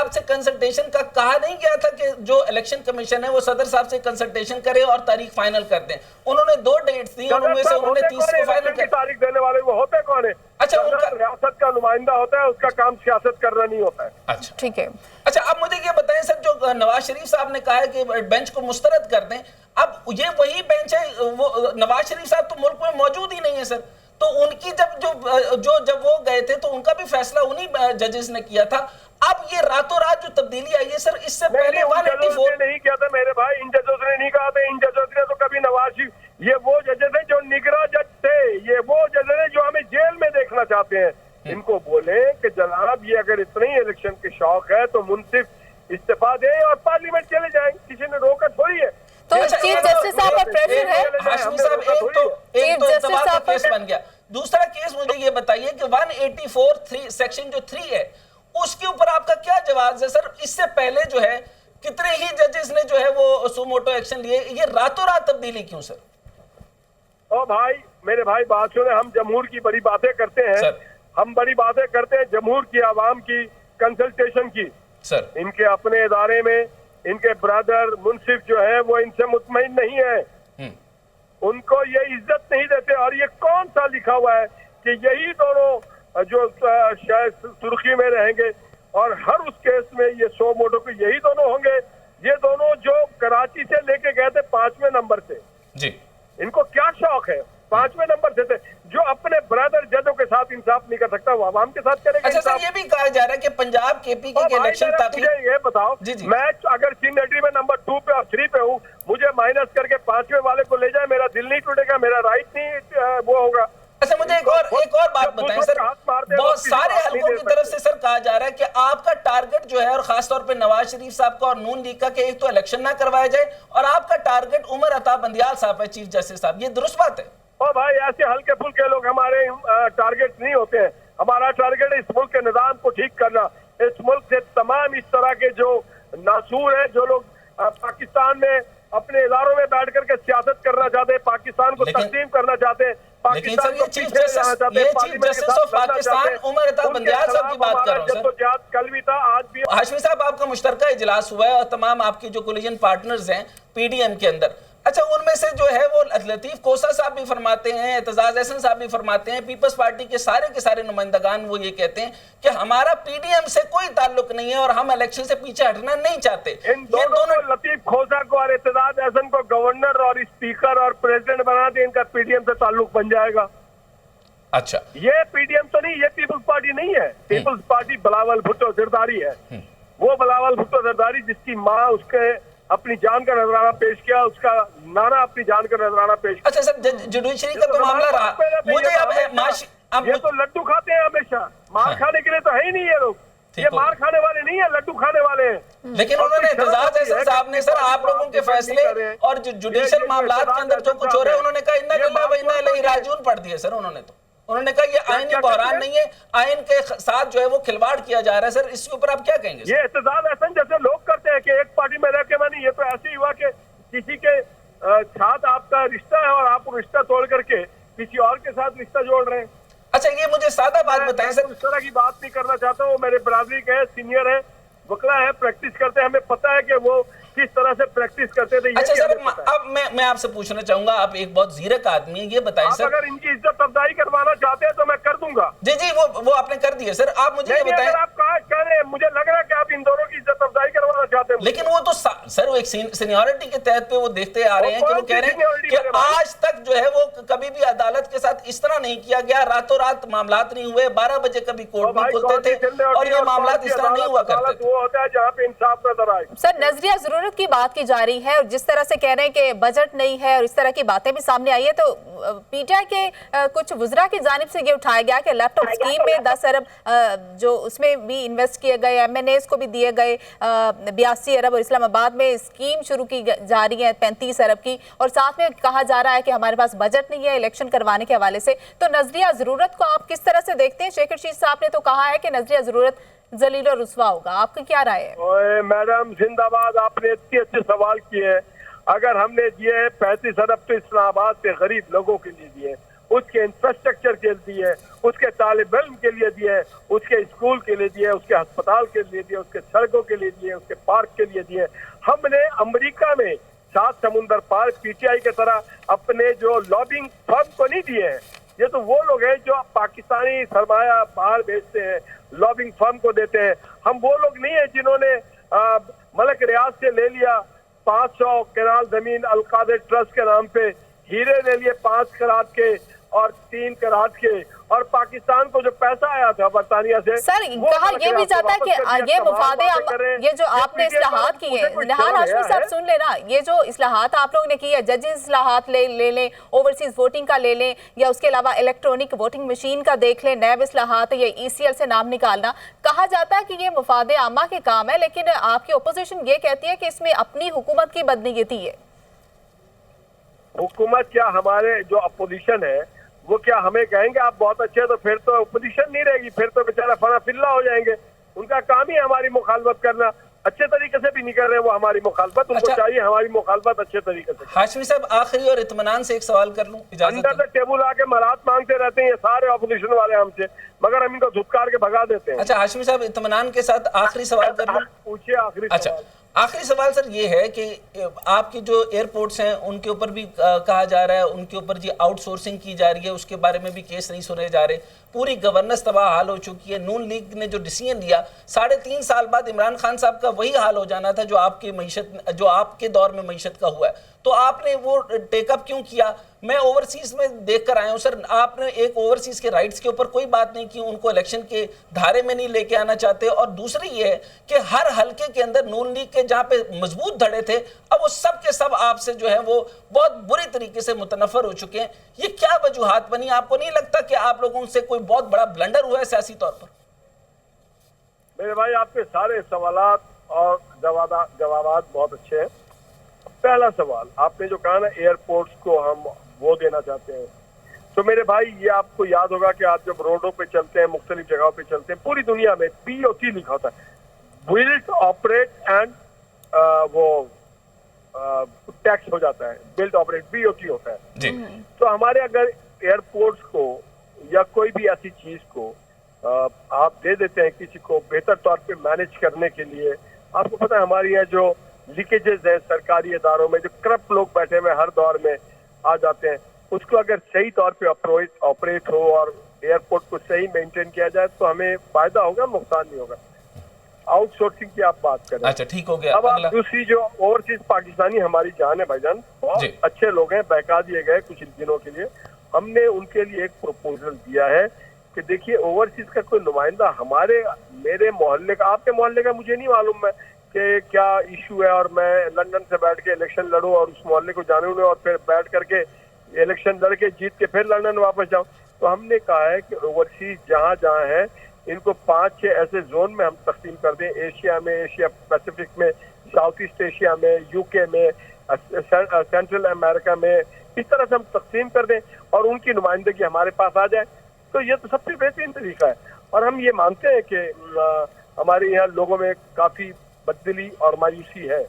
साहब से कंसल्टेशन का कहा नहीं गया था कि जो इलेक्शन कमीशन है वो सदर साहब से कंसल्टेशन करे और तारीख फाइनल कर दें? उन्होंने 2 डेट्स दी, उनमें से उन्होंने 30 को फाइनल कर। तारीख देने वाले वो होते कौन है? अच्छा, उनका रियासत का नुमाइंदा होता है, उसका काम सियासत करना नहीं होता है। अच्छा, ठीक है। अच्छा, अब मुझे ये बताएं सर, जो नवाज शरीफ साहब ने कहा है कि बेंच को मुस्तरद कर दें, अब ये वही बेंच है, वो नवाज शरीफ साहब तो मुल्क में मौजूद ही नहीं है सर, तो उनकी जब वो गए थे तो उनका भी फैसला उन्हीं जजेस ने किया था। अब ये रातों रात जो तब्दीली आई है सर, इससे पहले 184 नहीं किया था मेरे भाई, इन जजों ने नहीं कहा था। इन जजों ने तो कभी नवाज शरीफ, ये वो जजेस हैं जो निगरां जज थे, ये वो जजेस हैं जो हमें जेल में देखना चाहते हैं। इनको बोले कि जनाब ये अगर इतना ही इलेक्शन के शौक है तो मुंसिफ इस्तीफा दे और पार्लियामेंट चले जाए, किसी ने रोका थोड़ी है। तो चीफ जस्टिस साहब पर प्रेशर है। हाशमी साहब, एक तो दबाव का केस बन गया। दूसरा केस मुझे ये बताइए कि 184 सेक्शन जो 3 है उसके ऊपर आपका क्या जवाब है सर? इससे पहले जो है कितने ही जजेस ने जो है वो सुमोटो एक्शन लिए, ये रातों रात तब्दीली क्यों सर? ओ भाई, मेरे भाई बात सुने, हम जमहूर की बड़ी बातें करते हैं सर। हम बड़ी बातें करते हैं जमहूर की, आवाम की, कंसल्टेशन की सर। इनके अपने इदारे में इनके ब्रदर मुंसिफ जो है वो इनसे मुतमईन नहीं है, उनको ये इज्जत नहीं देते। और ये कौन सा लिखा हुआ है कि यही दोनों जो शायद सुर्खी में रहेंगे और हर उस केस में ये 100 मोटो के यही दोनों होंगे, ये दोनों जो कराची से लेके गए थे 5वें नंबर से जी। इनको क्या शौक है? 5वें नंबर से थे, जो अपने ब्रदर जजों के साथ इंसाफ नहीं कर सकता वो आवाम के साथ करेगा। अच्छा सर, ये भी कहा जा रहा है कि पंजाब केपीके के इलेक्शन ताकि ये बताओ, मैं अगर सीनियरिटी में नंबर 2 पे और 3 पे हूँ, मुझे माइनस करके 5वें वाले को ले जाए, मेरा दिल नहीं टूटेगा, मेरा राइट नहीं वो होगा। अच्छा, मुझे एक और बात बताएं सर, बहुत सारे हलकों की तरफ से सर कहा जा रहा है कि आपका टारगेट जो है, और खासतौर पे नवाज शरीफ साहब का और नून लीग का, कि एक तो इलेक्शन ना करवाया जाए और आपका टारगेट उमर अता बंदियाल साहब है, चीफ जस्टिस साहब, ये दुरुस्त बात है? ओ भाई, ऐसे हल्के फुल्के लोग हमारे टारगेट नहीं होते हैं। हमारा टारगेट है इस मुल्क के निजाम को ठीक करना। इस मुल्क से तमाम इस तरह के जो नासूर है, जो लोग पाकिस्तान में अपने इदारों में बैठ करके सियासत करना चाहते हैं, पाकिस्तान को तस्लीम करना चाहते हैं, पाकिस्तान को पीछे लाना चाहते हैं, कल भी था, आज भी। हाशमी साहब, आपका मुश्तरका इजलास हुआ है और तमाम आपकी जो कोलिजन पार्टनर्स हैं पीडीएम के अंदर, अच्छा, उनमें से जो है वो लतीफ कोसा साहब भी फरमाते हैं, एतजाज अहसन साहब भी फरमाते हैं, पीपल्स पार्टी के सारे नुमाइंदगान वो ये कहते हैं कि हमारा पीडीएम से कोई ताल्लुक नहीं है और हम इलेक्शन से पीछे हटना नहीं चाहते। इन दोनों लतीफ खोसा को और एतजाज अहसन को गवर्नर और स्पीकर और प्रेसिडेंट बना दे, इनका पीडीएम से ताल्लुक बन जाएगा। अच्छा, ये पीडीएम तो नहीं, ये पीपल्स पार्टी नहीं है। पीपल्स पार्टी बिलावल भुट्टो जरदारी है, वो बिलावल भुट्टो जरदारी जिसकी माँ उसके अपनी जान का नजराना पेश किया, उसका नाना अपनी जान का नजराना पेश किया। अच्छा सर, जुडिशरी का तो मामला रहा, मुझे अब ये तो लड्डू खाते हैं हमेशा, मार खाने के लिए तो है ही नहीं ये लोग, ये मार खाने वाले नहीं है, लड्डू खाने वाले हैं। लेकिन उन्होंने एतजाज अहसन साहब ने सर आप लोगों के फैसले और जो जुडिशल मामला के अंदर जो कुछ हो रहा है, उन्होंने कहा इन्ना लिल्लाह व इन्ना इलैहि राजिऊन पढ़ दिया सर। उन्होंने कहा ये आईनी बहरान नहीं है, आइन के साथ जो है वो खिलवाड़ किया जा रहा है सर, इसके ऊपर आप क्या कहेंगे? ये एतजाज अहसन जैसे लोग करते हैं कि एक पार्टी में रह के मानी, ये तो ऐसे ही हुआ कि किसी के साथ आपका रिश्ता है और आप रिश्ता तोड़ करके किसी और के साथ रिश्ता जोड़ रहे हैं। अच्छा, ये मुझे सादा बात बताएं सर, इस तरह की बात नहीं करना चाहता हूँ। मेरे बरादरी के सीनियर है, वकला है, प्रैक्टिस करते हैं, हमें पता है कि वो किस तरह से प्रैक्टिस करते थे। अच्छा सर, अब मैं आपसे पूछना चाहूंगा, आप एक बहुत जीरक आदमी है, ये बताइए सर, अगर इनकी इज्जत अफजाई करवाना चाहते हैं तो मैं कर दूंगा। जी वो आपने कर दिया सर। आप मुझे ये बताएं, आप कह रहे हैं, मुझे लग रहा है कि आप इन दोनों की इज्जत अफजाई करवाना चाहते हैं, लेकिन वो तो सर वो एक सीनियरिटी के तहत पे वो देखते आ रहे हैं कि वो कह रहे हैं कि आज तक जो है वो कभी भी अदालत के साथ इस तरह नहीं किया गया, रातों रात मामलात नहीं हुए, 12 बजे कभी कोर्ट नहीं खुलते थे और ये मामलात इस तरह नहीं हुआ करते। वो होता है जहाँ पे इंसाफ नजर आए। सर, नजरिया जरूरत की बात की जा रही है और जिस तरह से कह रहे हैं कि बजट नहीं है और इस तरह की बातें भी सामने आई है, तो पीटीआई के कुछ वुज़रा की जानिब से ये उठाया गया कि लैपटॉप स्कीम में 10 अरब जो उसमें भी इन्वेस्ट किए गए, एमएनएस को भी दिए गए 82 अरब और इस्लामाबाद में स्कीम शुरू की जा रही है 35 अरब की, और साथ में कहा जा रहा है कि हमारे पास बजट नहीं है इलेक्शन करवाने के हवाले से। तो नजरिया जरूरत को आप किस तरह से देखते हैं? शेख रशीद साहब ने तो कहा है कि नजरिया जरूरत जलील और रुस्वा होगा, आपकी क्या राय है? ओए मैडम जिंदाबाद, आपने इतने अच्छे सवाल किए हैं। अगर हमने दिए 35 अरब तो इस्लामाबाद के गरीब लोगों के लिए दिए, उसके इंफ्रास्ट्रक्चर के लिए दिए, उसके तालिब इल्म के लिए दिए, उसके स्कूल के लिए दिए, उसके अस्पताल के लिए दिए, उसके सड़कों के लिए दिए, उसके पार्क के लिए दिए। हमने अमेरिका में 7 समुंदर पार पीटीआई की तरह अपने जो लॉबिंग फर्म को नहीं दिए हैं। ये तो वो लोग हैं जो पाकिस्तानी सरमाया बाहर भेजते हैं, लॉबिंग फर्म को देते हैं। हम वो लोग नहीं है जिन्होंने मलक रियाज से ले लिया 500 कनाल जमीन अलकादर ट्रस्ट के नाम पे, हीरे ले लिए 5 करात के और 3 करात के, और पाकिस्तान को जो पैसा आया था बरतानिया से। सर कहा यह भी जाता है कि ये मुफादे ये जो आपने इस्लाहात की है, निहाल हाशमी साहब सुन लेना, ये जो इस्लाहात आप लोगों ने की है, जजेस इस्लाहात ले लें, ओवरसीज वोटिंग का ले लें, या उसके अलावा इलेक्ट्रॉनिक वोटिंग मशीन का देख लें, नैब इस्लाहात या ECL से नाम निकालना, कहा जाता है कि ये मुफादे आमा के काम है, लेकिन आपकी ओपोजिशन ये कहती है कि इसमें अपनी हुकूमत की बदनीयती है। हुकूमत क्या, हमारे जो अपोजिशन है वो क्या हमें कहेंगे आप बहुत अच्छे हैं, तो फिर तो अपोजिशन नहीं रहेगी, फिर तो बेचारा फना फिल्ला हो जाएंगे। उनका काम ही है हमारी मुखालफत करना, अच्छे तरीके से भी नहीं कर रहे वो हमारी मुखालफत, उनको चाहिए हमारी मुखालफत अच्छे तरीके से। हाशमी साहब आखिरी और इत्मीनान से एक सवाल कर लूं, इजाजत अंडर द टेबल आके मराहत मांगते रहते हैं ये सारे अपोजिशन वाले हमसे, मगर हम इनको धुतकार के भगा देते हैं। अच्छा हाशमी साहब इत्मीनान के साथ आखिरी सवाल कर लूं। पूछिए आखिरी अच्छा सवाल। आखिरी सवाल सर ये है कि आपकी जो एयरपोर्ट्स हैं उनके ऊपर भी कहा जा रहा है, उनके ऊपर जी आउटसोर्सिंग की जा रही है, उसके बारे में भी केस नहीं सुने जा रहे, पूरी गवर्नेंस तबाह हाल हो चुकी है। नून लीग ने जो डिसीजन लिया 3.5 साल बाद इमरान खान साहब का वही हाल हो जाना था जो आपकी मईशत, जो आपके दौर में मईशत का हुआ है, तो आपने वो टेकअप क्यों किया? मैं ओवरसीज में देख कर आया हूं सर, आपने एक ओवरसीज के राइट्स के ऊपर कोई बात नहीं की, उनको इलेक्शन के धारे में नहीं लेके आना चाहते। और दूसरी ये है कि हर हलके के अंदर नून लीग के जहां पे मजबूत धड़े थे, अब वो सब के सब आपसे जो है वो बहुत बुरी तरीके से मुतनफर हो चुके हैं। ये क्या वजूहात बनी? आपको नहीं लगता कि आप लोगों से कोई बहुत बड़ा ब्लंडर हुआ है सियासी तौर पर? मेरे भाई आपके सारे सवालात और जवाबात बहुत अच्छे हैं। पहला सवाल आपने जो कहा ना एयरपोर्ट्स को हम वो देना चाहते हैं, तो मेरे भाई ये आपको याद होगा कि आप जब रोडों पे चलते हैं, मुख्तलिफ जगहों पे चलते हैं, पूरी दुनिया में BOT लिखा होता है, बिल्ड ऑपरेट एंड वो टैक्स हो जाता है, बिल्ड ऑपरेट BOT होता है जी। तो हमारे अगर एयरपोर्ट्स को या कोई भी ऐसी चीज को आप दे देते हैं किसी को बेहतर तौर पे मैनेज करने के लिए, आपको पता है हमारे यहाँ जो लीकेजेस है सरकारी इदारों में, जो करप्ट लोग बैठे हुए हर दौर में आ जाते हैं, उसको अगर सही तौर पे ऑपरेट हो और एयरपोर्ट को सही मेंटेन किया जाए तो हमें फायदा होगा, नुकसान नहीं होगा। आउटसोर्सिंग की आप बात करें, अच्छा ठीक हो गया। अब आप दूसरी जो ओवरसीज पाकिस्तानी हमारी जान है भाईजान, बहुत अच्छे लोग हैं, बहका दिए गए कुछ दिनों के लिए। हमने उनके लिए एक प्रपोजल दिया है कि देखिए ओवरसीज का कोई नुमाइंदा मेरे मोहल्ले का, आपके मोहल्ले का मुझे नहीं मालूम है कि क्या इशू है, और मैं लंदन से बैठ के इलेक्शन लड़ूं और उस मोहल्ले को जाने उन्हें और फिर बैठ करके इलेक्शन लड़ के जीत के फिर लंदन वापस जाऊं। तो हमने कहा है कि ओवरसीज जहां जहां है इनको 5-6 ऐसे जोन में हम तकसीम कर दें, एशिया में, एशिया पैसिफिक में, साउथ ईस्ट एशिया में, यूके में, सेंट्रल अमेरिका में, इस तरह से हम तकसीम कर दें और उनकी नुमाइंदगी हमारे पास आ जाए। तो ये तो सबसे बेहतरीन तरीका है। और हम ये मानते हैं कि हमारे यहाँ लोगों में काफी बददिली और मायूसी है,